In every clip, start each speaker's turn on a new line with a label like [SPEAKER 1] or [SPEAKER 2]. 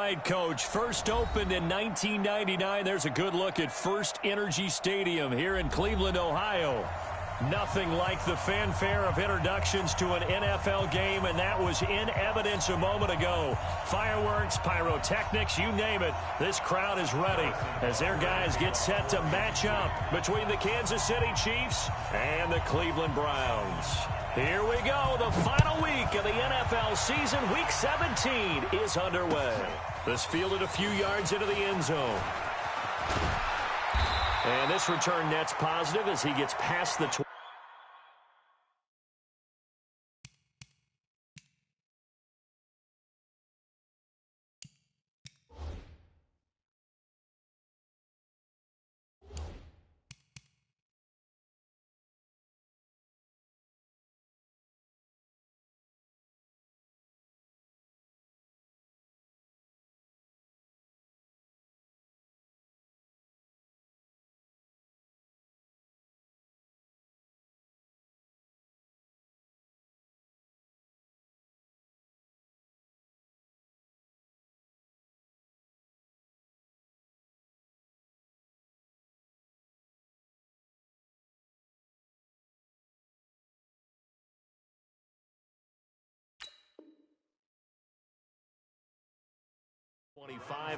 [SPEAKER 1] right, Coach. First opened in 1999. There's a good look at First Energy Stadium here in Cleveland, Ohio. Nothing like the fanfare of introductions to an NFL game, and that was in evidence a moment ago. Fireworks, pyrotechnics, you name it. This crowd is ready as their guys get set to match up between the Kansas City Chiefs and the Cleveland Browns. Here we go. The final week of the NFL season. Week 17 is underway. This fielded a few yards into the end zone. And this return net's positive as he gets past the 20.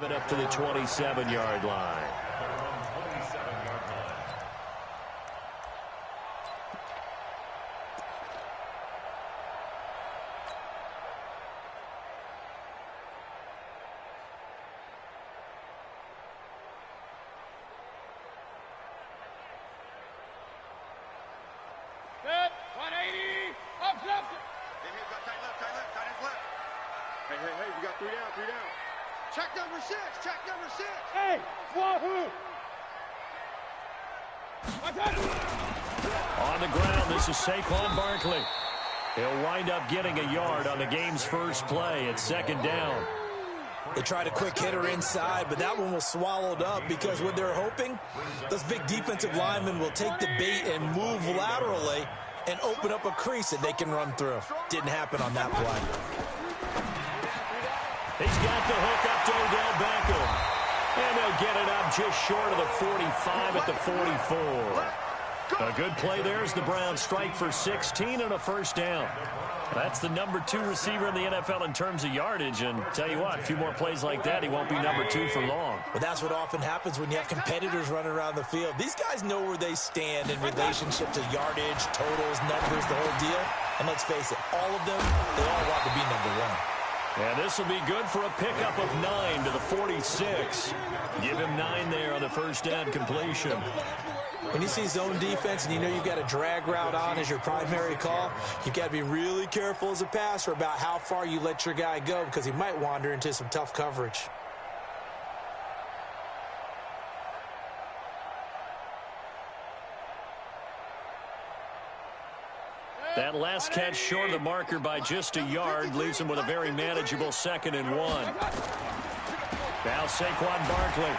[SPEAKER 1] And up to the 27-yard line.
[SPEAKER 2] Set, 180, up, left. Tight his left. Hey, we got three down. Check number six. Hey, Wahoo!
[SPEAKER 1] On the ground, this is Saquon Barkley. He'll wind up getting a yard on the game's first play. It's second down.
[SPEAKER 3] They tried a quick hitter inside, but that one was swallowed up because what they're hoping, those big defensive linemen will take the bait and move laterally and open up a crease that they can run through. Didn't happen on that play.
[SPEAKER 1] He's got the hook up to Odell Beckham. And they'll get it up just short of the 45 at the 44. A good play there as the Browns strike for 16 and a first down. That's the number 2 receiver in the NFL in terms of yardage. And tell you what, a few more plays like that, he won't be number 2 for long.
[SPEAKER 3] But that's what often happens when you have competitors running around the field. These guys know where they stand in relationship to yardage, totals, numbers, the whole deal. And let's face it, all of them, they all want to be number 1.
[SPEAKER 1] And this will be good for a pickup of 9 to the 46. Give him 9 there on the first down completion.
[SPEAKER 3] When you see zone defense and you know you've got a drag route on as your primary call, you've got to be really careful as a passer about how far you let your guy go because he might wander into some tough coverage.
[SPEAKER 1] That last catch short of the marker by just a yard leaves him with a very manageable 2nd and 1. Now Saquon Barkley.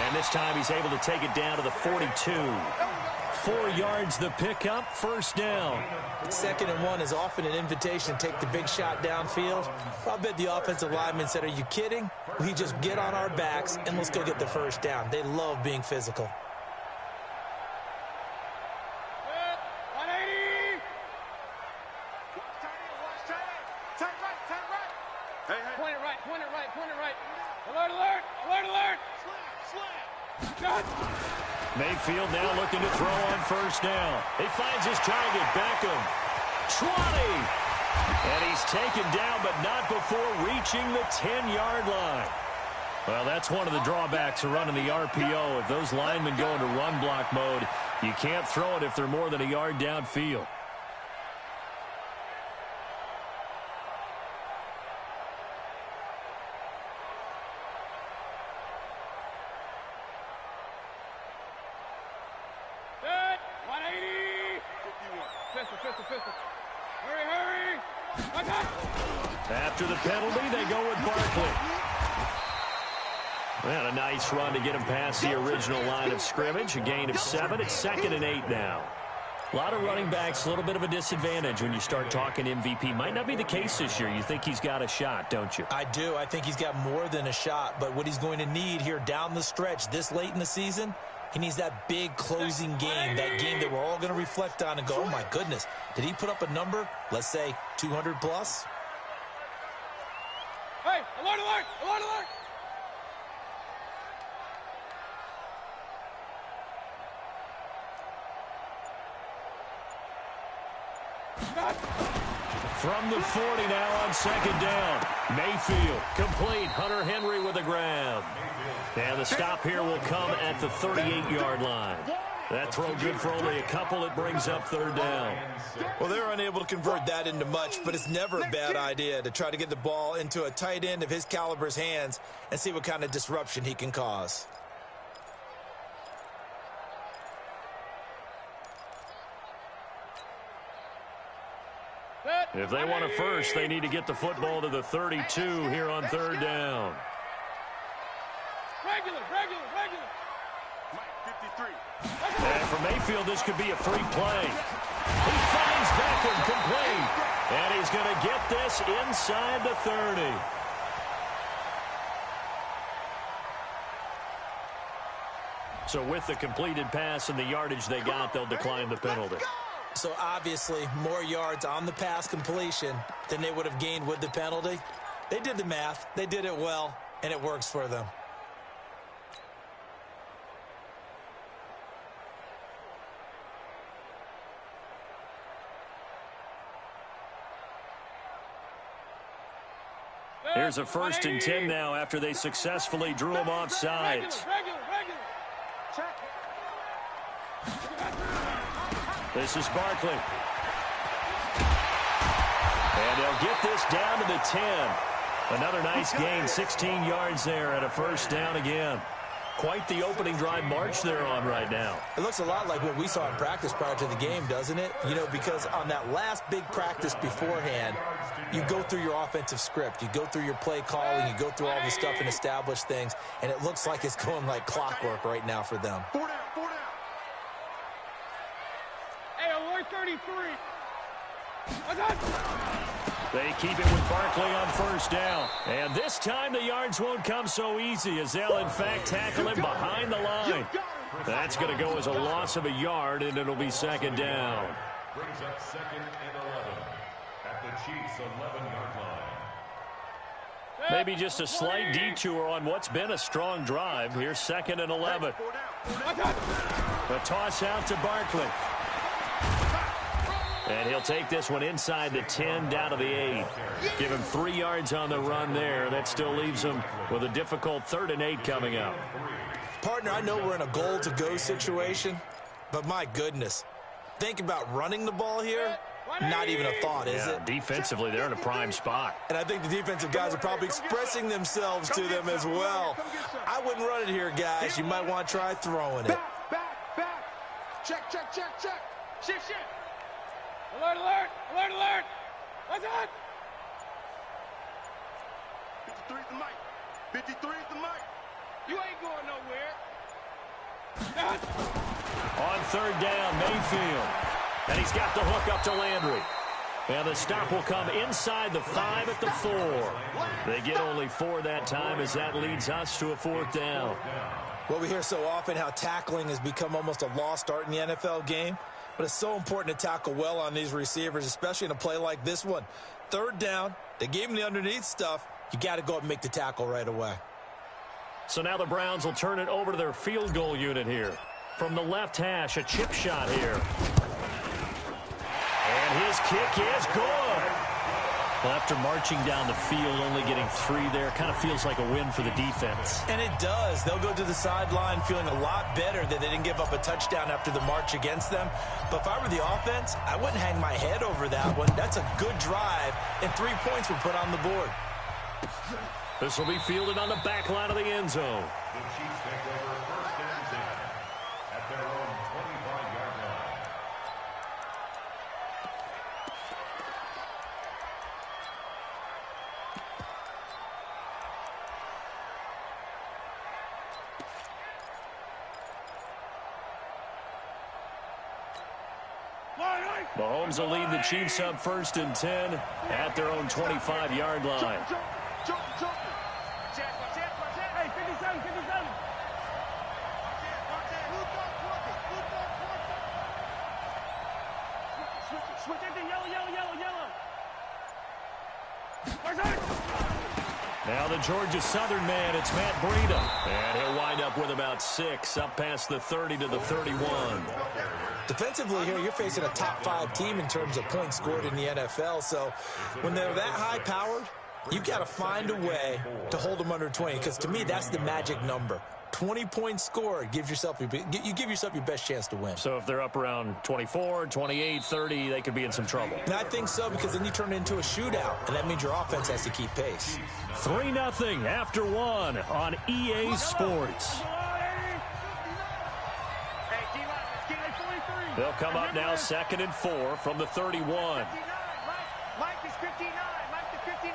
[SPEAKER 1] And this time he's able to take it down to the 42. 4 yards the pickup, first down.
[SPEAKER 3] 2nd and 1 is often an invitation to take the big shot downfield. I bet the offensive lineman said, are you kidding? We just get on our backs and let's go get the first down. They love being physical.
[SPEAKER 1] Mayfield now looking to throw on first down. He finds his target, Beckham. 20! And he's taken down, but not before reaching the 10-yard line. Well, that's one of the drawbacks of running the RPO. If those linemen go into run block mode, you can't throw it if they're more than a yard downfield. After the penalty, they go with Barkley. And a nice run to get him past the original line of scrimmage. A gain of 7. It's 2nd and 8 now. A lot of running backs, a little bit of a disadvantage when you start talking MVP. Might not be the case this year. You think he's got a shot, don't you?
[SPEAKER 3] I do. I think he's got more than a shot. But what he's going to need here down the stretch this late in the season, he needs that big closing game, that game that we're all going to reflect on and go, oh, my goodness, did he put up a number, let's say 200 plus?
[SPEAKER 2] Hey, alert, alert, alert, alert.
[SPEAKER 1] From the 40 now on second down. Mayfield complete. Hunter Henry with a grab. And the stop here will come at the 38-yard line. That throw good for only a couple. It brings up third down.
[SPEAKER 3] Well, they were unable to convert that into much, but it's never a bad idea to try to get the ball into a tight end of his caliber's hands and see what kind of disruption he can cause.
[SPEAKER 1] If they want a first, they need to get the football to the 32 here on third down.
[SPEAKER 2] Regular. Mike, 53.
[SPEAKER 1] And for Mayfield, this could be a free play. He finds Beckham complete. And he's going to get this inside the 30. So with the completed pass and the yardage they got, they'll decline the penalty.
[SPEAKER 3] So obviously more yards on the pass completion than they would have gained with the penalty. They did the math. They did it well, and it works for them.
[SPEAKER 1] Here's a 1st and 10 now after they successfully drew him off sides.
[SPEAKER 2] Regular. Check.
[SPEAKER 1] This is Barkley. And they'll get this down to the 10. Another nice gain, 16 yards there and a first down again. Quite the opening drive march they're on right now.
[SPEAKER 3] It looks a lot like what we saw in practice prior to the game, doesn't it? You know, because on that last big practice beforehand, you go through your offensive script. You go through your play calling. You go through all the stuff and establish things. And it looks like it's going like clockwork right now for them.
[SPEAKER 2] 4 down. Hey, alert 33.
[SPEAKER 1] They keep it with Barkley on first down. And this time the yards won't come so easy as they'll, in fact, tackle him behind the line. That's going to go as a loss of a yard, and it'll be second down.
[SPEAKER 4] Brings up 2nd and 11 at the Chiefs' 11-yard line.
[SPEAKER 1] Maybe just a slight detour on what's been a strong drive. Here's 2nd and 11. The toss out to Barkley. And he'll take this one inside the 10, down to the 8. Give him 3 yards on the run there. That still leaves him with a difficult 3rd and 8 coming up.
[SPEAKER 3] Partner, I know we're in a goal-to-go situation, but my goodness, think about running the ball here. Not even a thought, is it?
[SPEAKER 1] Defensively, they're in a prime spot.
[SPEAKER 3] And I think the defensive guys are probably expressing themselves to them as well. I wouldn't run it here, guys. You might want to try throwing it.
[SPEAKER 2] Back. Check. Shit. Alert. What's that? 53 is the mic. 53 is the mic. You ain't going nowhere.
[SPEAKER 1] On third down, Mayfield. And he's got the hook up to Landry. And the stop will come inside the 5 at the 4. They get only 4 that time as that leads us to a 4th down.
[SPEAKER 3] Well, we hear so often how tackling has become almost a lost art in the NFL game. But it's so important to tackle well on these receivers, especially in a play like this one. 3rd down, they gave him the underneath stuff. You got to go up and make the tackle right away.
[SPEAKER 1] So now the Browns will turn it over to their field goal unit here. From the left hash, a chip shot here. And his kick is good. Well, after marching down the field, only getting 3 there, kind of feels like a win for the defense.
[SPEAKER 3] And it does. They'll go to the sideline feeling a lot better that they didn't give up a touchdown after the march against them. But if I were the offense, I wouldn't hang my head over that one. That's a good drive, and 3 points were put on the board.
[SPEAKER 1] This will be fielded on the back line of the end zone.
[SPEAKER 4] The Chiefs take over 1st and 10 at their own 25-yard line.
[SPEAKER 1] Mahomes will lead the Chiefs up 1st and 10 at their own 25-yard line.
[SPEAKER 2] Hey, 57, 57. Switch it to yellow, yellow, yellow, yellow.
[SPEAKER 1] Now the Georgia Southern man, it's Matt Breida. And he'll wind up with about 6, up past the 30 to the 31.
[SPEAKER 3] Defensively here, you're facing a top 5 team in terms of points scored in the NFL. So when they're that high-powered, you've got to find a way to hold them under 20. Because to me, that's the magic number. 20 points scored, you give yourself your best chance to win.
[SPEAKER 1] So if they're up around 24, 28, 30, they could be in some trouble.
[SPEAKER 3] And I think so, because then you turn it into a shootout, and that means your offense has to keep pace.
[SPEAKER 1] 3-0 after 1 on EA Sports. They'll come up now 2nd and 4 from the 31.
[SPEAKER 2] Mike is 59. Mike is 59.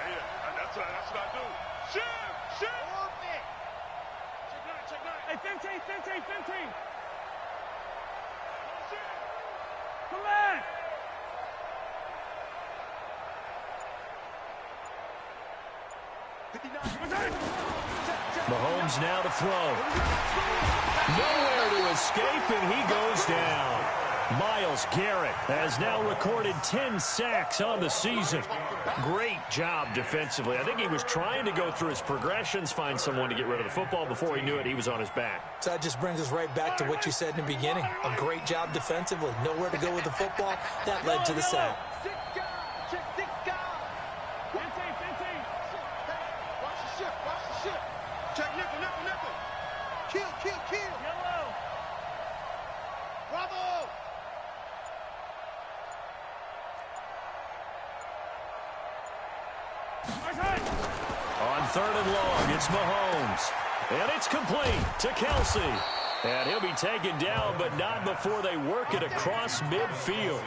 [SPEAKER 5] Hey, that's what I do. Shoot! Check nine.
[SPEAKER 2] Hey, 15. Come back.
[SPEAKER 1] Mahomes now to throw. Nowhere to escape, and he goes down. Myles Garrett has now recorded 10 sacks on the season. Great job defensively. I think he was trying to go through his progressions, find someone to get rid of the football. Before he knew it, he was on his back.
[SPEAKER 3] So that just brings us right back to what you said in the beginning. A great job defensively. Nowhere to go with the football. That led to the sack.
[SPEAKER 2] Check nickel. Kill. Yellow. Bravo.
[SPEAKER 1] On 3rd and long, it's Mahomes. And it's complete to Kelsey. And he'll be taken down, but not before they work it across midfield.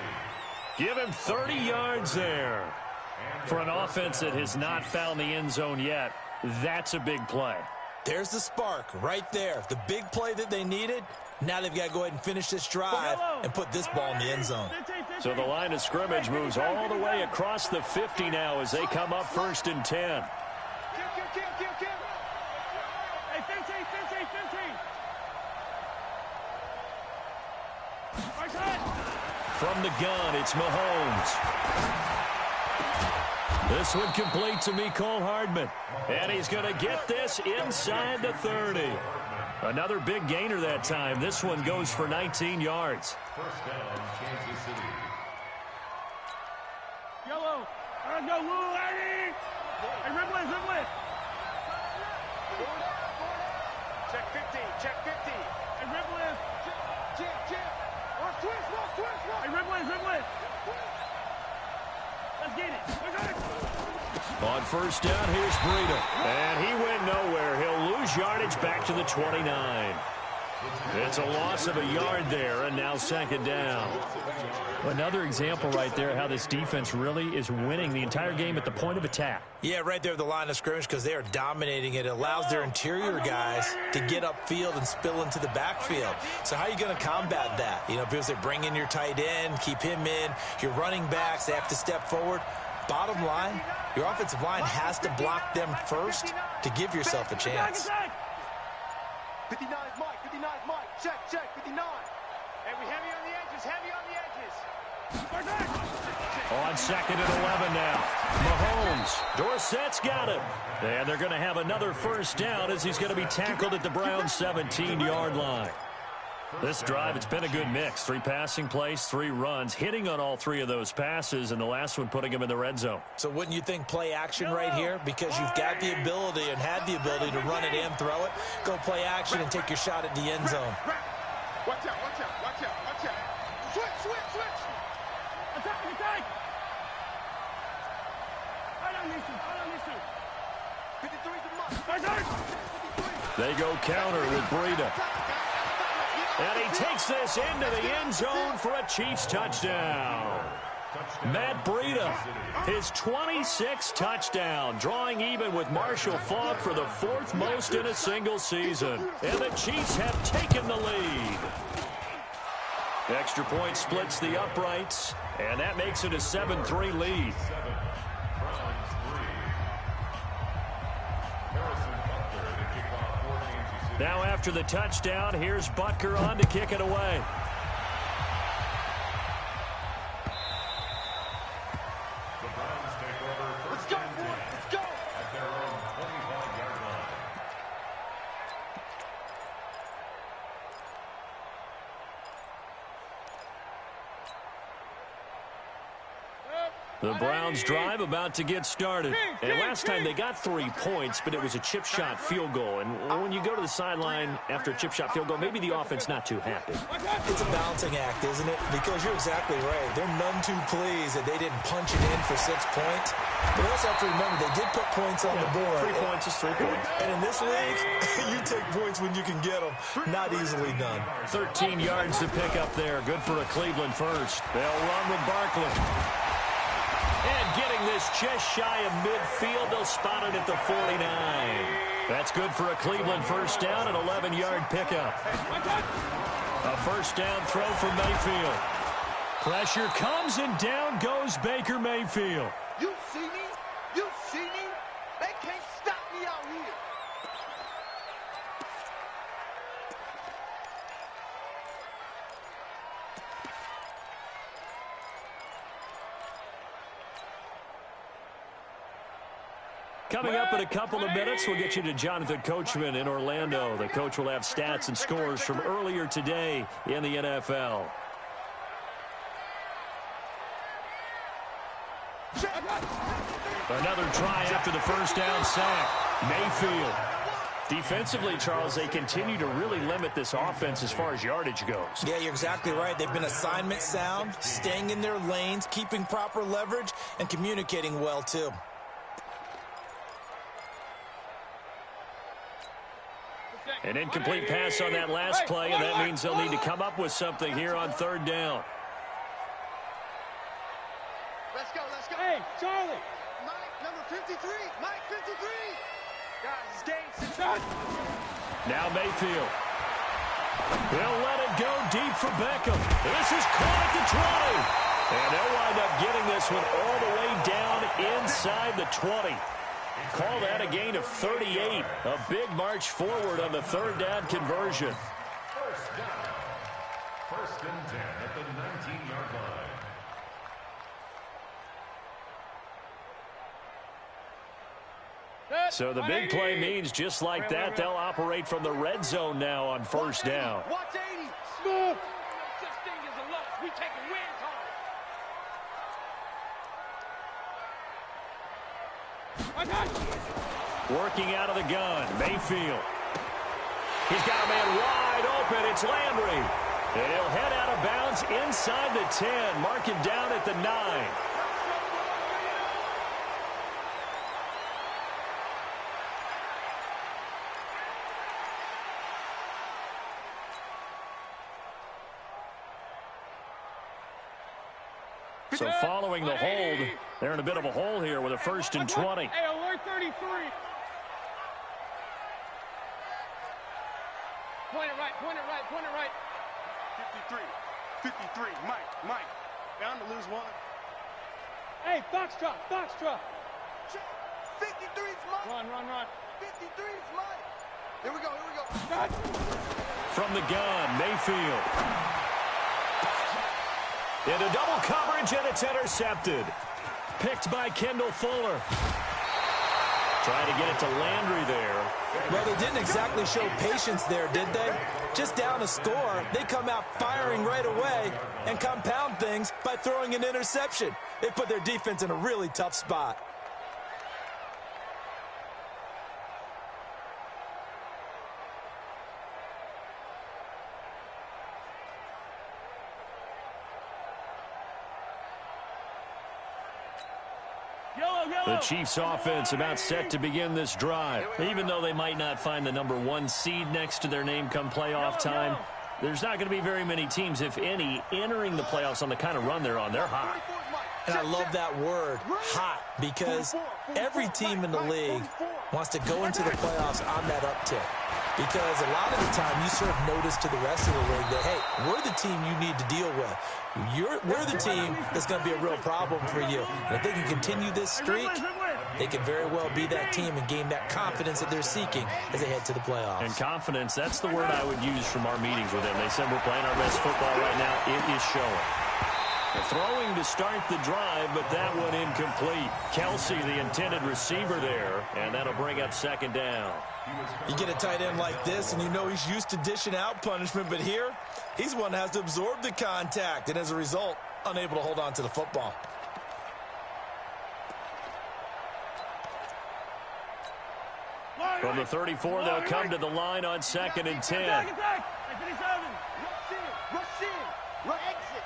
[SPEAKER 1] Give him 30 yards there. For an offense that has not found the end zone yet, that's a big play.
[SPEAKER 3] There's the spark right there. The big play that they needed. Now they've got to go ahead and finish this drive and put this ball in the end zone.
[SPEAKER 1] So the line of scrimmage moves all the way across the 50 now as they come up 1st and 10.
[SPEAKER 2] Kill. Hey, 15.
[SPEAKER 1] From the gun, it's Mahomes. This one complete to Mecole Hardman. And he's going to get this inside the 30. Another big gainer that time. This one goes for 19 yards.
[SPEAKER 4] First down, Kansas City.
[SPEAKER 2] Yellow. Let's go, Lou, Eddie. Hey, Ripley. Check 50. Hey, Ripley. Chip. Watch twist. Hey, Ripley. Let's get it.
[SPEAKER 1] On 1st down, here's Breida. And he went nowhere. He'll lose yardage back to the 29. It's a loss of a yard there, and now 2nd down. Another example right there how this defense really is winning the entire game at the point of attack.
[SPEAKER 3] Yeah, right there at the line of scrimmage, because they are dominating it. It allows their interior guys to get upfield and spill into the backfield. So how are you going to combat that? You know, because they bring in your tight end, keep him in. Your running backs, they have to step forward. Bottom line, your offensive line has to block them first to give yourself a chance.
[SPEAKER 2] 59 is Mike. Check. 59. And we heavy on the edges.
[SPEAKER 1] On 2nd and 11 now. Mahomes. Dorsett's got him. And they're going to have another 1st down as he's going to be tackled at the Browns' 17-yard line. This drive, it's been a good mix. 3 passing plays, 3 runs, hitting on all 3 of those passes, and the last one putting him in the red zone.
[SPEAKER 3] So wouldn't you think play action right here? Because you've got the ability and had the ability to run it and throw it. Go play action and take your shot at the end zone.
[SPEAKER 2] Watch out. Switch. Attack. I don't need to. 53 is the Mike.
[SPEAKER 1] They go counter with Breida. And he takes this into the end zone for a Chiefs touchdown. Matt Breida, his 26th touchdown, drawing even with Marshall Faulk for the 4th most in a single season. And the Chiefs have taken the lead. Extra point splits the uprights, and that makes it a 7-3 lead. Now after the touchdown, here's Butker on to kick it away.
[SPEAKER 2] Let's go, boy. Let's go.
[SPEAKER 4] At their own 25-yard line.
[SPEAKER 1] The Browns drive about to get started. And last time they got 3 points, but it was a chip shot field goal. And when you go to the sideline after a chip shot field goal, maybe the offense not too happy.
[SPEAKER 3] It's a balancing act, isn't it? Because you're exactly right. They're none too pleased that they didn't punch it in for 6 points. But also have to remember, they did put points on the board.
[SPEAKER 1] 3 points is 3 points.
[SPEAKER 3] And in this league, you take points when you can get them. Not easily done.
[SPEAKER 1] 13 yards to pick up there. Good for a Cleveland first. They'll run with Barkley. And getting this just shy of midfield, they'll spot it at the 49. That's good for a Cleveland first down, an 11-yard pickup. A first down throw for Mayfield. Pressure comes, and down goes Baker Mayfield.
[SPEAKER 2] You see me? You see me? They can't stop me out here.
[SPEAKER 1] Coming up in a couple of minutes, we'll get you to Jonathan Coachman in Orlando. The coach will have stats and scores from earlier today in the NFL. Another try after the first down sack. Mayfield. Defensively, Charles, they continue to really limit this offense as far as yardage goes.
[SPEAKER 3] Yeah, you're exactly right. They've been assignment sound, staying in their lanes, keeping proper leverage, and communicating well, too.
[SPEAKER 1] An incomplete pass on that last play, and that means they'll need to come up with something here on third down.
[SPEAKER 2] Let's go, let's go.
[SPEAKER 6] Hey, Charlie.
[SPEAKER 2] Mike, number 53. Mike, 53. Guys, it's game shot.
[SPEAKER 1] Now Mayfield. They'll let it go deep for Beckham. This is caught at the 20. And they'll wind up getting this one all the way down inside the 20. Call that a gain of 38. A big march forward on the third down conversion.
[SPEAKER 4] First down. First and 10 at the 19-yard line.
[SPEAKER 1] So the big play means just like that, they'll operate from the red zone now on first down.
[SPEAKER 2] Watch 80.
[SPEAKER 6] Smooth. No such thing as a loss. We take a win home.
[SPEAKER 1] Working out of the gun, Mayfield. He's got a man wide open. It's Landry. And he'll head out of bounds inside the 10. Mark him down at the 9. So following the hold, they're in a bit of a hole here with a first and 20.
[SPEAKER 6] Hey, alert 33. Point it right, point it right, point it right.
[SPEAKER 2] 53. 53. Mike. Down to lose one.
[SPEAKER 6] Hey, Foxtrot, Foxtrot.
[SPEAKER 2] 53's Mike.
[SPEAKER 6] Run.
[SPEAKER 2] 53's Mike. Here we go.
[SPEAKER 1] From the gun, Mayfield. Into double coverage, and it's intercepted. Picked by Kendall Fuller. Trying to get it to Landry there.
[SPEAKER 3] Well, they didn't exactly show patience there, did they? Just down a score, they come out firing right away and compound things by throwing an interception. They put their defense in a really tough spot.
[SPEAKER 1] The Chiefs offense about set to begin this drive. Even though they might not find the number 1 seed next to their name come playoff time, there's not going to be very many teams, if any, entering the playoffs on the kind of run they're on. They're hot.
[SPEAKER 3] And I love that word, hot, because every team in the league wants to go into the playoffs on that uptick. Because a lot of the time you serve notice to the rest of the league that, hey, we're the team you need to deal with. We're the team that's going to be a real problem for you. And if they can continue this streak, they could very well be that team and gain that confidence that they're seeking as they head to the playoffs.
[SPEAKER 1] And confidence, that's the word I would use from our meetings with them. They said we're playing our best football right now. It is showing. Throwing to start the drive, but that one incomplete. Kelsey, the intended receiver there, and that'll bring up second down.
[SPEAKER 3] You get a tight end like this, and you know he's used to dishing out punishment, but here, he's one that has to absorb the contact, and as a result, unable to hold on to the football.
[SPEAKER 1] From the 34, they'll come to the line on 2nd and 10.
[SPEAKER 2] Rush in. Exit.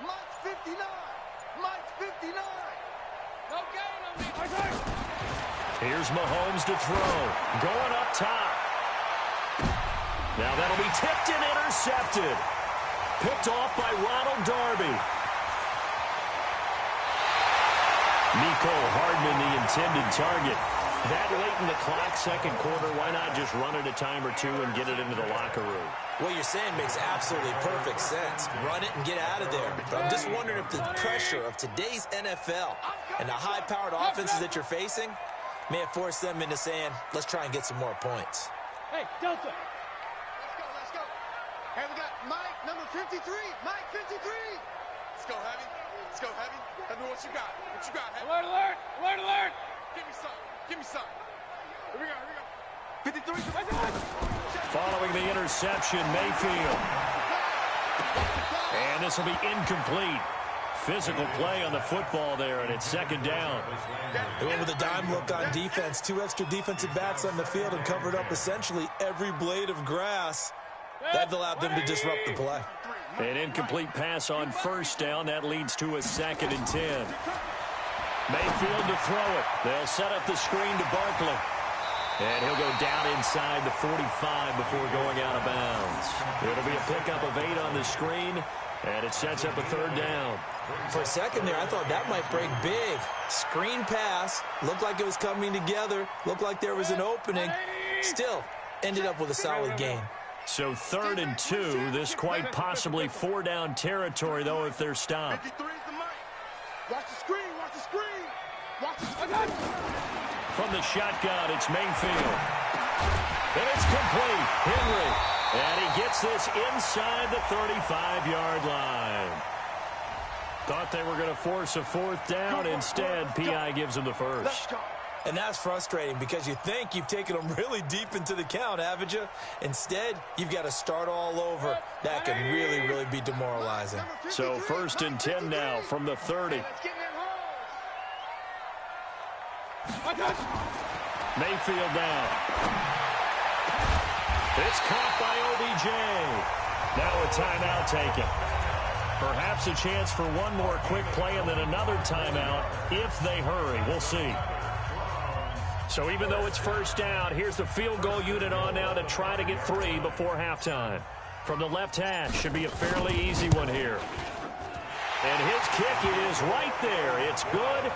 [SPEAKER 2] Mike's 59. Mike's 59.
[SPEAKER 6] No gain on me.
[SPEAKER 1] Here's Mahomes to throw. Going up top. Now that'll be tipped and intercepted. Picked off by Ronald Darby. Nico Hardman, the intended target. That late in the clock, second quarter, why not just run it a time or two and get it into the locker room?
[SPEAKER 3] What you're saying makes absolutely perfect sense. Run it and get out of there. But I'm just wondering if the pressure of today's NFL and the high-powered offenses that you're facing may have forced them into saying, let's try and get some more points.
[SPEAKER 6] Hey, Delta.
[SPEAKER 2] Let's go. Hey, we got Mike, number 53. Mike, 53. Let's go, Heavy. Let's go, Heavy. Tell me what you got. What you got, Heavy?
[SPEAKER 6] Alert, alert. Alert, alert.
[SPEAKER 2] Give me some. Give me some. Here we go. 53.
[SPEAKER 1] Following the interception, Mayfield. And this will be incomplete. Physical play on the football there, and it's second down.
[SPEAKER 3] They went with a dime look on defense. 2 extra defensive backs on the field and covered up essentially every blade of grass. That allowed them to disrupt the play.
[SPEAKER 1] An incomplete pass on first down. That leads to a 2nd and 10. Mayfield to throw it. They'll set up the screen to Barkley. And he'll go down inside the 45 before going out of bounds. It'll be a pickup of 8 on the screen, and it sets up a 3rd down.
[SPEAKER 3] For a second there, I thought that might break big. Screen pass. Looked like it was coming together. Looked like there was an opening. Still, ended up with a solid gain.
[SPEAKER 1] So 3rd and 2. This quite possibly 4-down territory, though, if they're stopped.
[SPEAKER 2] 53 is the Mike. Watch the screen. Watch the screen. Watch the screen.
[SPEAKER 1] From the shotgun, it's Mayfield. And it's complete. Henry. And he gets this inside the 35-yard line. Thought they were going to force a 4th down. Instead, P.I. gives them the first.
[SPEAKER 3] And that's frustrating because you think you've taken them really deep into the count, haven't you? Instead, you've got to start all over. That can really, really be demoralizing.
[SPEAKER 1] So 1st and 10 now from the 30. Mayfield down. It's caught by OBJ. Now a timeout taken. Perhaps a chance for one more quick play and then another timeout if they hurry. We'll see. So even though it's 1st down, here's the field goal unit on now to try to get 3 before halftime. From the left hash, should be a fairly easy one here. And his kick is right there. It's good.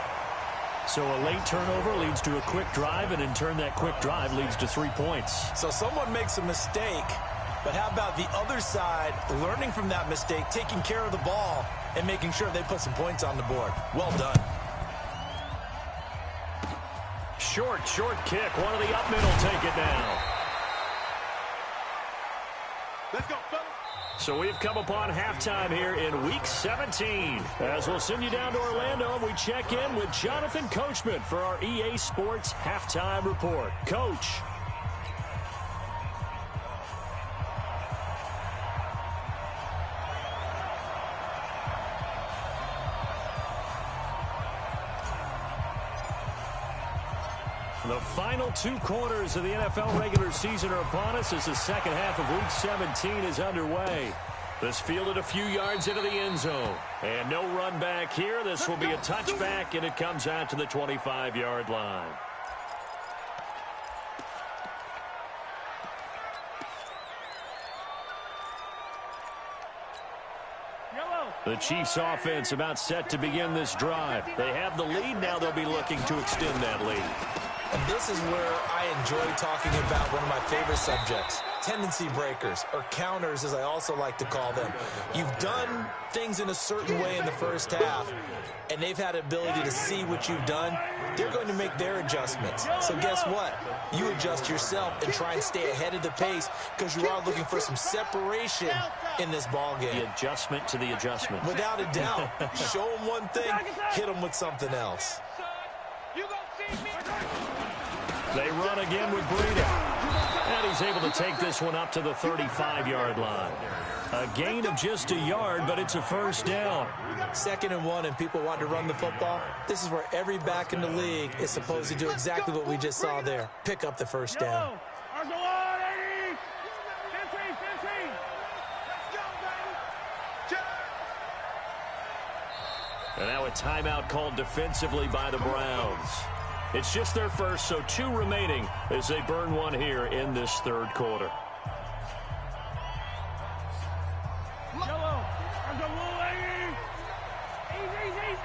[SPEAKER 1] So a late turnover leads to a quick drive, and in turn that quick drive leads to 3 points.
[SPEAKER 3] So someone makes a mistake, but how about the other side learning from that mistake, taking care of the ball, and making sure they put some points on the board? Well done.
[SPEAKER 1] Short kick. One of the up middle take it now.
[SPEAKER 2] Let's go, fellas.
[SPEAKER 1] So we've come upon halftime here in Week 17. As we'll send you down to Orlando, and we check in with Jonathan Coachman for our EA Sports Halftime Report. Coach. The final 2 quarters of the NFL regular season are upon us as the second half of Week 17 is underway. This fielded a few yards into the end zone. And no run back here. This will be a touchback, and it comes out to the 25-yard line. The Chiefs offense about set to begin this drive. They have the lead. Now they'll be looking to extend that lead.
[SPEAKER 3] And this is where I enjoy talking about one of my favorite subjects, tendency breakers, or counters as I also like to call them. You've done things in a certain way in the first half, and they've had the ability to see what you've done. They're going to make their adjustments. So guess what? You adjust yourself and try and stay ahead of the pace because you are looking for some separation in this ball game.
[SPEAKER 1] The adjustment to the adjustment.
[SPEAKER 3] Without a doubt. Show them one thing, hit them with something else.
[SPEAKER 1] They run again with Breida. And he's able to take this one up to the 35-yard line. A gain of just a yard, but it's a first down.
[SPEAKER 3] 2nd and 1, and people want to run the football. This is where every back in the league is supposed to do exactly what we just saw there. Pick up the first down.
[SPEAKER 1] And now a timeout called defensively by the Browns. It's just their first, so 2 remaining as they burn one here in this third quarter.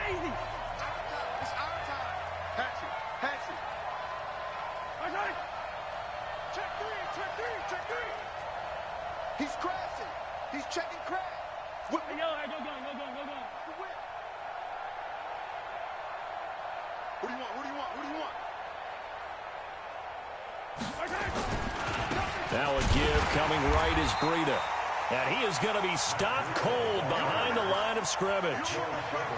[SPEAKER 6] Easy.
[SPEAKER 2] It's our time. Patsy. Check three. He's crashing. He's checking crash. Whip.
[SPEAKER 6] Go.
[SPEAKER 2] What do you want?
[SPEAKER 1] Now a give coming right is Breida. And he is going to be stopped cold behind the line of scrimmage.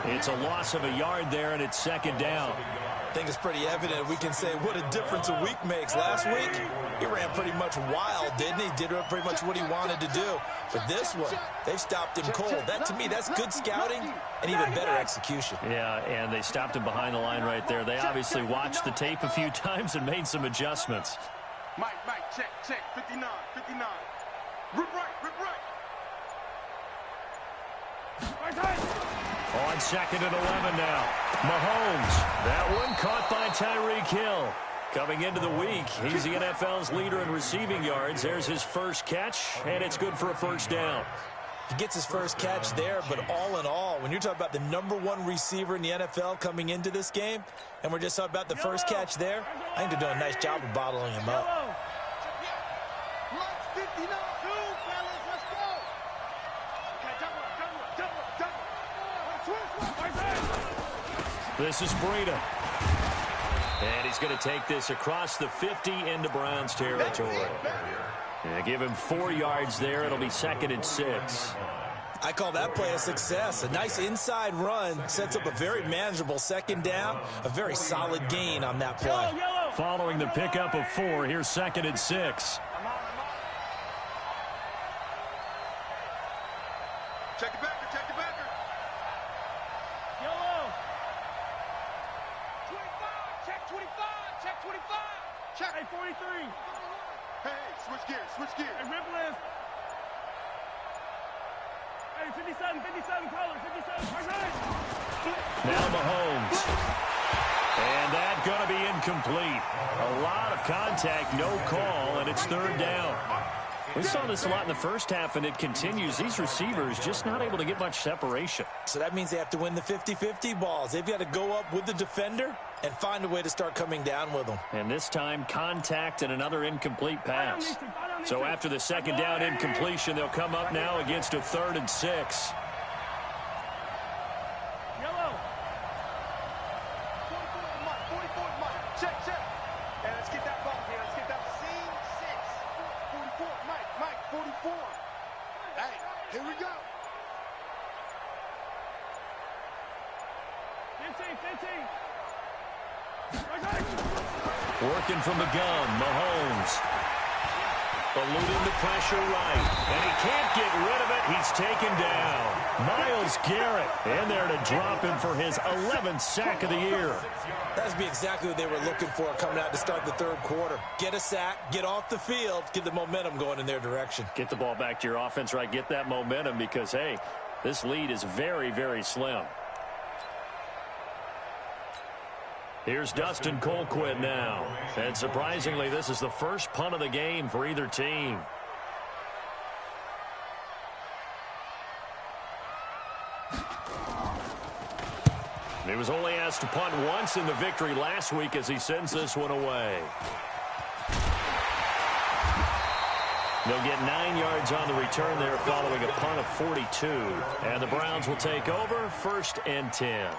[SPEAKER 1] It's a loss of a yard there, and it's 2nd down.
[SPEAKER 3] I think it's pretty evident. We can say what a difference a week makes. Last week, he ran pretty much wild, didn't he? Did pretty much what he wanted to do. But this one, they stopped him cold. That, to me, that's good scouting and even better execution.
[SPEAKER 1] Yeah, and they stopped him behind the line right there. They obviously watched the tape a few times and made some adjustments.
[SPEAKER 2] Mike, check. 59. Rip right.
[SPEAKER 1] On 2nd and 11 now. Mahomes. That one caught by Tyreek Hill. Coming into the week, he's the NFL's leader in receiving yards. There's his first catch, and it's good for a first down.
[SPEAKER 3] He gets his first catch there, but all in all, when you're talking about the #1 receiver in the NFL coming into this game, and we're just talking about the first catch there, I think they're doing a nice job of bottling him up.
[SPEAKER 2] Let's 59. Let's go.
[SPEAKER 1] This is Breida. And he's going to take this across the 50 into Browns territory. And give him 4 yards there. It'll be 2nd and 6.
[SPEAKER 3] I call that play a success. A nice inside run sets up a very manageable 2nd down. A very solid gain on that play.
[SPEAKER 1] Following the pickup of 4, here's 2nd and 6.
[SPEAKER 2] Check it back. Check.
[SPEAKER 6] Hey, 43.
[SPEAKER 2] Hey, switch gears.
[SPEAKER 6] Hey, rip left. Hey, 57, color, 57.
[SPEAKER 1] Now Mahomes. And that's going to be incomplete. A lot of contact, no call, and it's 3rd down. We saw this a lot in the first half, and it continues. These receivers just not able to get much separation.
[SPEAKER 3] So that means they have to win the 50-50 balls. They've got to go up with the defender and find a way to start coming down with them.
[SPEAKER 1] And this time, contact and another incomplete pass. So after the 2nd down incompletion, they'll come up now against a 3rd and 6.
[SPEAKER 2] Here we go.
[SPEAKER 6] 15.
[SPEAKER 1] Working from the gun, Mahomes. Eluding the pressure right. And he can't get rid of it. He's taken down. Myles Garrett in there to drop him for his 11th sack of the year.
[SPEAKER 3] That'd be exactly what they were looking for coming out to start the 3rd quarter. Get a sack, get off the field, get the momentum going in their direction.
[SPEAKER 1] Get the ball back to your offense, right? Get that momentum because, hey, this lead is very, very slim. Here's Dustin Colquitt now. And surprisingly, this is the first punt of the game for either team. He was only asked to punt once in the victory last week as he sends this one away. They'll get 9 yards on the return there following a punt of 42. And the Browns will take over 1st and 10.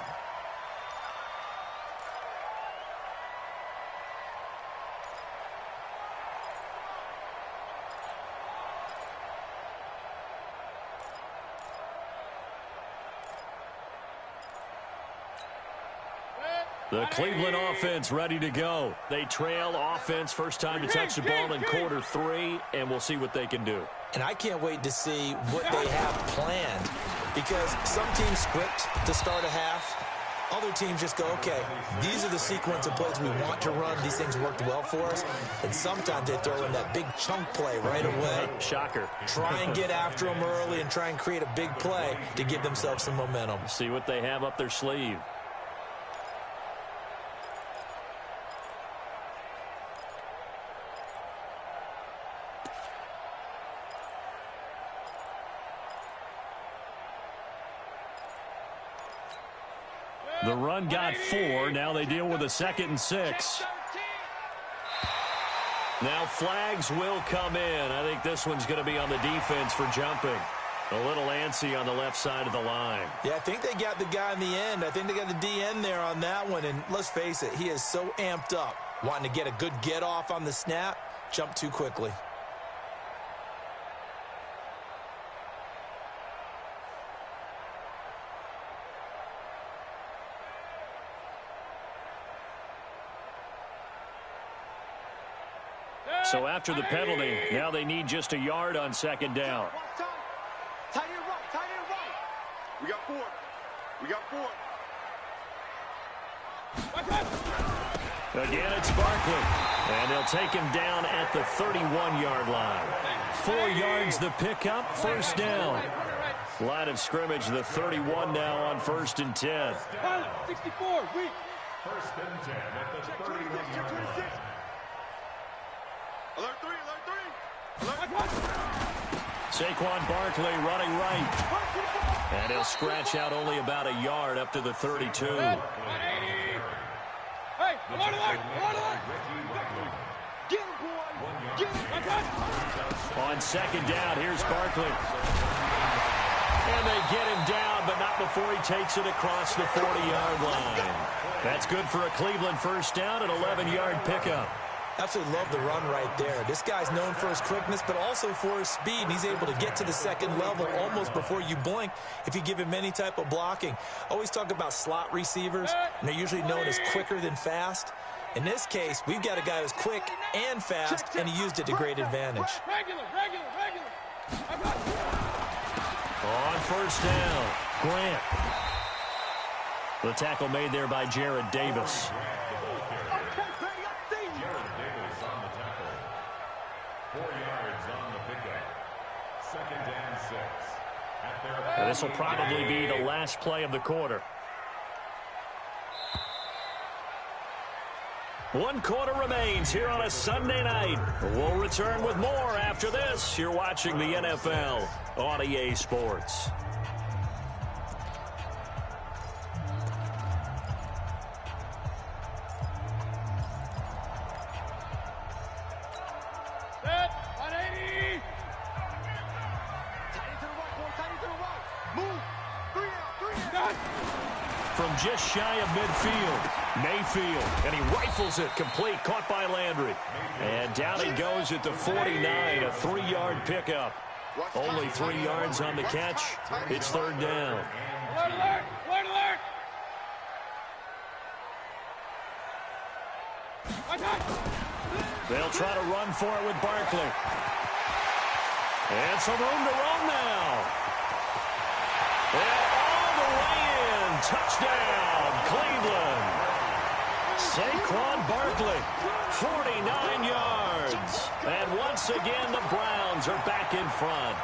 [SPEAKER 1] The Cleveland offense ready to go. They trail offense first time to touch the ball in quarter 3, and we'll see what they can do.
[SPEAKER 3] And I can't wait to see what they have planned, because some teams script to start a half. Other teams just go, okay, these are the sequence of plays we want to run. These things worked well for us. And sometimes they throw in that big chunk play right away.
[SPEAKER 1] Shocker.
[SPEAKER 3] Try and get after them early and try and create a big play to give themselves some momentum.
[SPEAKER 1] See what they have up their sleeve. The run got 4. Now they deal with a 2nd and 6. Now flags will come in. I think this one's going to be on the defense for jumping. A little antsy on the left side of the line.
[SPEAKER 3] Yeah, I think they got the guy in the end. I think they got the DN there on that one. And let's face it, he is so amped up, wanting to get a good get off on the snap, jump too quickly.
[SPEAKER 1] So after the penalty, now they need just a yard on 2nd down.
[SPEAKER 2] Tight end right, tight end right. We got 4. We got 4.
[SPEAKER 1] Again, it's Barkley. And they'll take him down at the 31-yard line. 4 yards the pickup, 1st down. Line of scrimmage, the 31 now on 1st and 10.
[SPEAKER 6] 64, weak.
[SPEAKER 4] 1st and 10 at the 31-yard line.
[SPEAKER 2] Alert 3, alert 3. Alert 1.
[SPEAKER 1] Saquon Barkley running right. And he'll scratch out only about a yard up to the 32.
[SPEAKER 6] Hey, alert, alert, alert, alert. Get him, boy. Get him.
[SPEAKER 1] On 2nd down, here's Barkley. And they get him down, but not before he takes it across the 40-yard line. That's good for a Cleveland 1st down, an 11-yard pickup.
[SPEAKER 3] Absolutely love the run right there. This guy's known for his quickness, but also for his speed. And he's able to get to the 2nd level almost before you blink if you give him any type of blocking. Always talk about slot receivers, and they're usually known as quicker than fast. In this case, we've got a guy who's quick and fast, and he used it to great advantage.
[SPEAKER 6] Regular.
[SPEAKER 1] On 1st down, Grant. The tackle made there by Jared Davis. And this will probably be the last play of the quarter. 1 quarter remains here on a Sunday night. We'll return with more after this. You're watching the NFL on EA Sports. From just shy of midfield, Mayfield, and he rifles it complete, caught by Landry. And down he goes at the 49, a 3-yard pickup. Only 3 yards on the catch. It's 3rd down.
[SPEAKER 6] Alert, alert, alert.
[SPEAKER 1] They'll try to run for it with Barkley. And some room to roam now. And all the way in. Touchdown, Cleveland. Saquon Barkley, 49 yards. And once again, the Browns are back in front.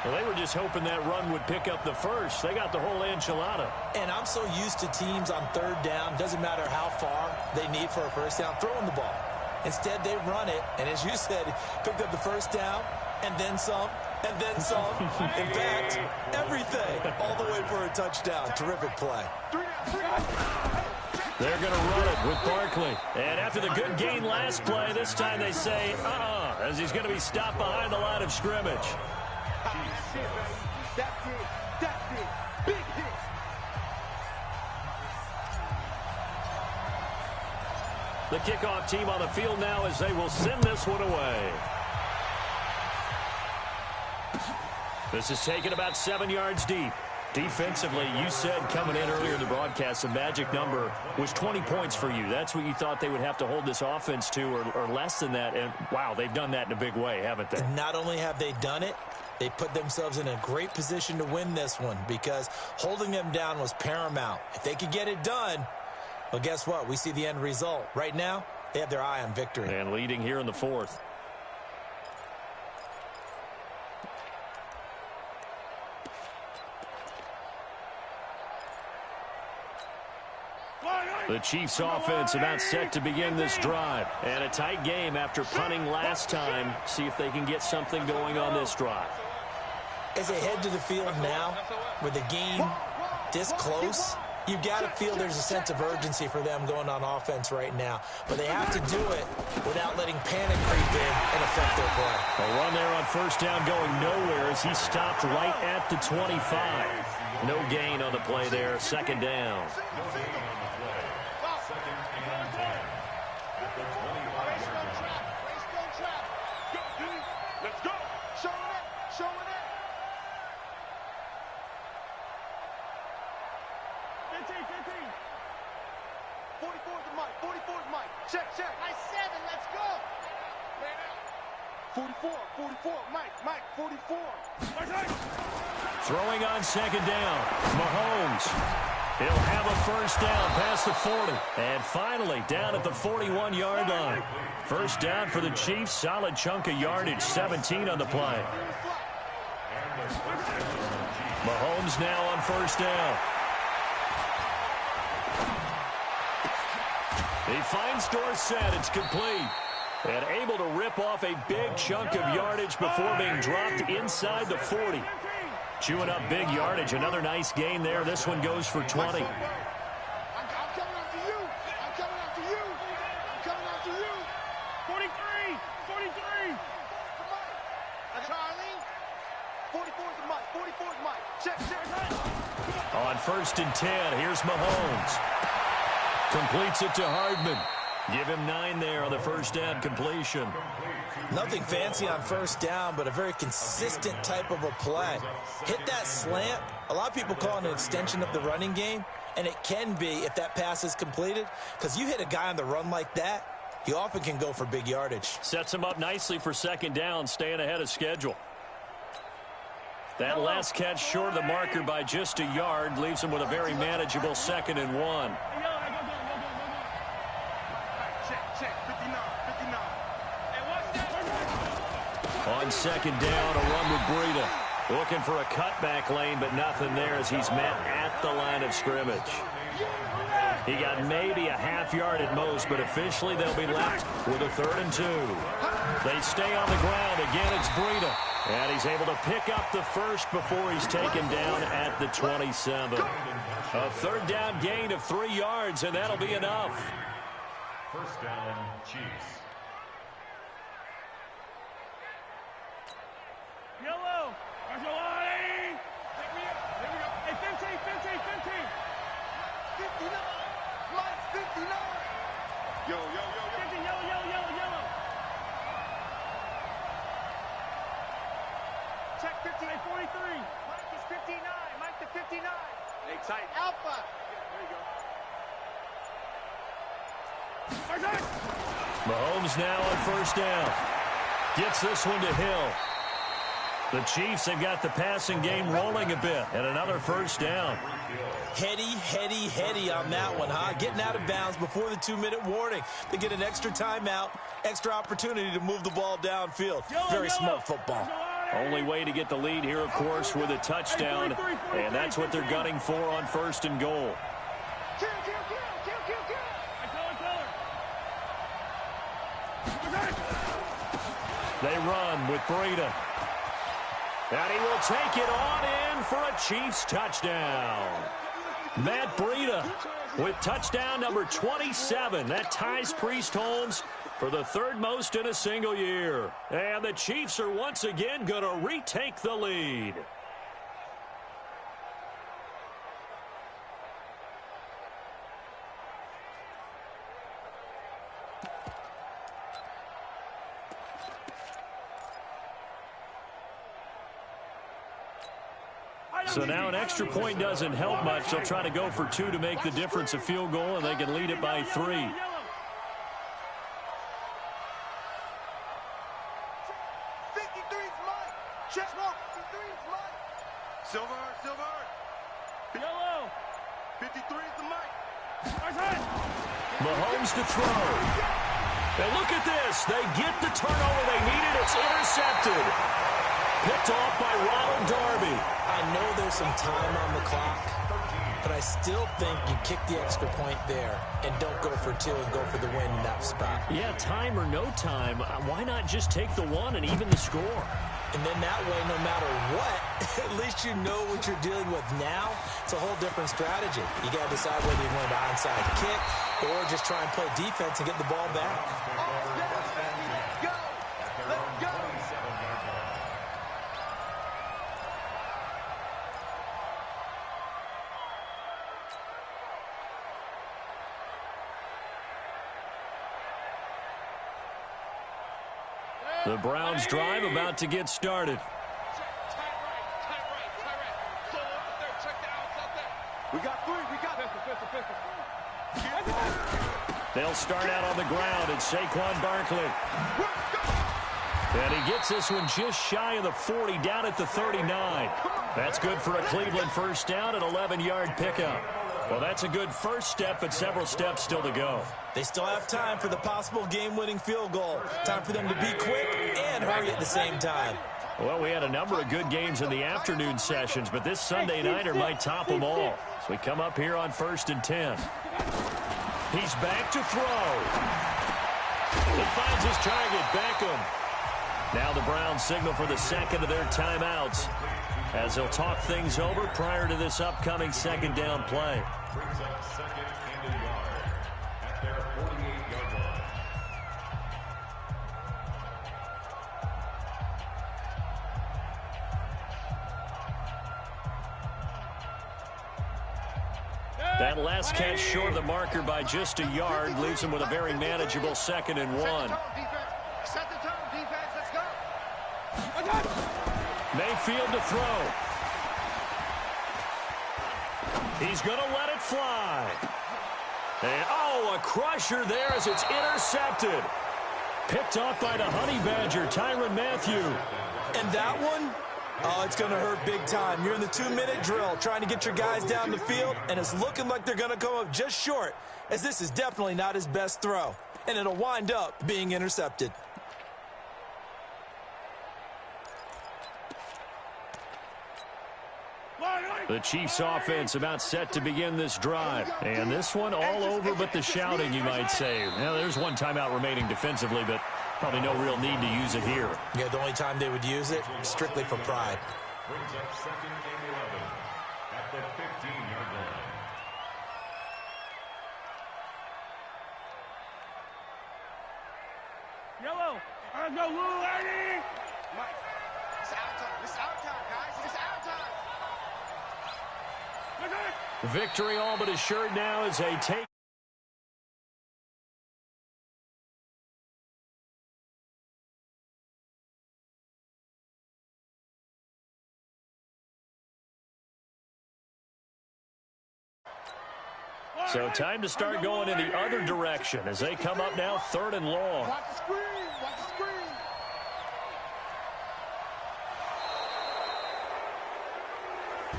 [SPEAKER 1] Well, they were just hoping that run would pick up the first. They got the whole enchilada.
[SPEAKER 3] And I'm so used to teams on 3rd down, doesn't matter how far they need for a 1st down, throwing the ball. Instead, they run it, and as you said, picked up the 1st down, and then some, and then some. In fact, everything, all the way for a touchdown. Terrific play.
[SPEAKER 1] They're going to run it with Barkley. And after the good gain last play, this time they say, as he's going to be stopped behind the line of scrimmage.
[SPEAKER 2] That's it. That's it. Big hit.
[SPEAKER 1] The kickoff team on the field now as they will send this one away. This is taken about 7 yards deep. Defensively, you said coming in earlier in the broadcast, the magic number was 20 points for you. That's what you thought they would have to hold this offense to, or less than that. And, wow, they've done that in a big way, haven't they?
[SPEAKER 3] And not only have they done it, they put themselves in a great position to win this one because holding them down was paramount. If they could get it done, well, guess what? We see the end result. Right now, they have their eye on victory.
[SPEAKER 1] And leading here in the fourth. The Chiefs offense about set to begin this drive. And a tight game after punting last time. See if they can get something going on this drive.
[SPEAKER 3] As they head to the field now, with the game this close, you've got to feel there's a sense of urgency for them going on offense right now. But they have to do it without letting panic creep in and affect their play.
[SPEAKER 1] A run there on first down going nowhere as he stopped right at the 25. No gain on the play there, second down.
[SPEAKER 2] Let's go. Showing up. Showing up. 15. 44's the mic. 44's mic. Check. Nice 7. Let's go. 44. Mike. 44.
[SPEAKER 1] Throwing on second down. Mahomes. He'll have a first down past the 40. And finally down at the 41-yard line. First down for the Chiefs. Solid chunk of yardage. 17 on the play. Mahomes now on first down. He finds Dorsett. It's complete. And able to rip off a big chunk of yardage before being dropped inside the 40. Chewing up big yardage. Another nice gain there. This one goes for 20.
[SPEAKER 2] I'm coming after you. I'm coming after you. I'm coming after you. 43. Charlie. 44's the mic. 44's mic. Check.
[SPEAKER 1] On first and 10, here's Mahomes. Completes it to Hardman. Give him 9 there on the first down completion.
[SPEAKER 3] Nothing fancy on first down, but a very consistent type of a play. Hit that slant. A lot of people call it an extension of the running game, and it can be if that pass is completed, because you hit a guy on the run like that, he often can go for big yardage.
[SPEAKER 1] Sets him up nicely for second down, staying ahead of schedule. That last catch short of the marker by just a yard leaves him with a very manageable 2nd and 1. On second down, a run with Breida. Looking for a cutback lane, but nothing there as he's met at the line of scrimmage. He got maybe a half yard at most, but officially they'll be left with a 3rd and 2. They stay on the ground. Again, it's Breida. And he's able to pick up the first before he's taken down at the 27. A 3rd down gain of 3 yards, and that'll be enough.
[SPEAKER 4] First down, Chiefs.
[SPEAKER 6] Yellow. Marjolani. Pick me up. Here we go. Hey, 15.
[SPEAKER 2] 59. Mike, 59. Yo.
[SPEAKER 6] 15, yellow.
[SPEAKER 2] Check 15.
[SPEAKER 6] Hey, 43.
[SPEAKER 2] Mike is 59. Mike to 59.
[SPEAKER 6] Hey, tight.
[SPEAKER 2] Alpha.
[SPEAKER 6] There you go.
[SPEAKER 1] Mahomes now on first down. Gets this one to Hill. The Chiefs have got the passing game rolling a bit, and another first down.
[SPEAKER 3] Heady on that one, huh? Getting out of bounds before the 2-minute warning. They get an extra timeout, extra opportunity to move the ball downfield. Very smart football.
[SPEAKER 1] Only way to get the lead here, of course, with a touchdown, and that's what they're gunning for on first and goal.
[SPEAKER 2] Kill.
[SPEAKER 1] They run with Breida. And he will take it on in for a Chiefs touchdown. Matt Breida with touchdown number 27. That ties Priest Holmes for the third most in a single year. And the Chiefs are once again going to retake the lead. So now an extra point doesn't help much. They'll try to go for 2 to make the difference a field goal, and they can lead it by 3.
[SPEAKER 2] 53 is Mike. Check mark. 53 is Mike. Silver. Yellow. 53 is the Mike.
[SPEAKER 1] Mahomes to throw. And look at this. They get the turnover they needed. It's intercepted. Picked off by Ronald Darby.
[SPEAKER 3] I know there's some time on the clock, but I still think you kick the extra point there and don't go for 2 and go for the win in that spot.
[SPEAKER 1] Yeah, time or no time, why not just take the 1 and even the score?
[SPEAKER 3] And then that way, no matter what, at least you know what you're dealing with now. It's a whole different strategy. You got to decide whether you're going to onside kick or just try and play defense and get the ball back.
[SPEAKER 1] The Browns drive about to get started.
[SPEAKER 2] We got 3. We got
[SPEAKER 1] They'll start out on the ground at Saquon Barkley. And he gets this one just shy of the 40, down at the 39. That's good for a Cleveland first down, an 11-yard pickup. Well, that's a good first step, but several steps still to go.
[SPEAKER 3] They still have time for the possible game-winning field goal. Time for them to be quick and hurry at the same time.
[SPEAKER 1] Well, we had a number of good games in the afternoon sessions, but this Sunday nighter might top them all. So we come up here on 1st and 10. He's back to throw. He finds his target, Beckham. Now the Browns signal for the second of their timeouts as they'll talk things over prior to this upcoming second down play.
[SPEAKER 4] Brings up second and a yard at their 48-yard line.
[SPEAKER 1] That last catch short of the marker by just a yard leaves him with a very manageable 2nd and 1.
[SPEAKER 2] Set the tone, defense. Let's go.
[SPEAKER 1] Mayfield to throw. He's going to let it fly. And, a crusher there as it's intercepted. Picked off by the Honey Badger, Tyrann Mathieu.
[SPEAKER 3] And that one? Oh, it's going to hurt big time. You're in the 2-minute drill trying to get your guys down the field, and it's looking like they're going to come up just short, as this is definitely not his best throw. And it'll wind up being intercepted.
[SPEAKER 1] The Chiefs offense about set to begin this drive. And this one all over but the shouting, you might say. Now, there's one timeout remaining defensively, but probably no real need to use it here.
[SPEAKER 3] Yeah, the only time they would use it, strictly for pride.
[SPEAKER 4] Brings up second and 11 at the 15-yard line.
[SPEAKER 6] Yellow. Let's go, Lou, Eddie.
[SPEAKER 2] Mike, it's our time. It's our time, guys. It's our time.
[SPEAKER 1] Victory all but assured now as they take. So time to start going in the other direction as they come up now 3rd and long.
[SPEAKER 2] Watch the screen. Watch the screen.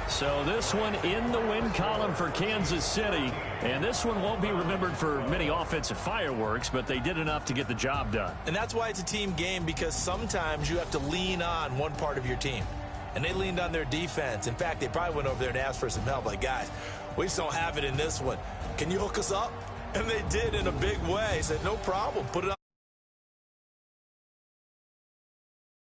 [SPEAKER 1] So this one in the win column for Kansas City. And this one won't be remembered for many offensive fireworks, but they did enough to get the job done.
[SPEAKER 3] And that's why it's a team game, because sometimes you have to lean on one part of your team. And they leaned on their defense. In fact, they probably went over there and asked for some help. Like, guys, we just don't have it in this one. Can you hook us up? And they did in a big way. Said, no problem. Put it on.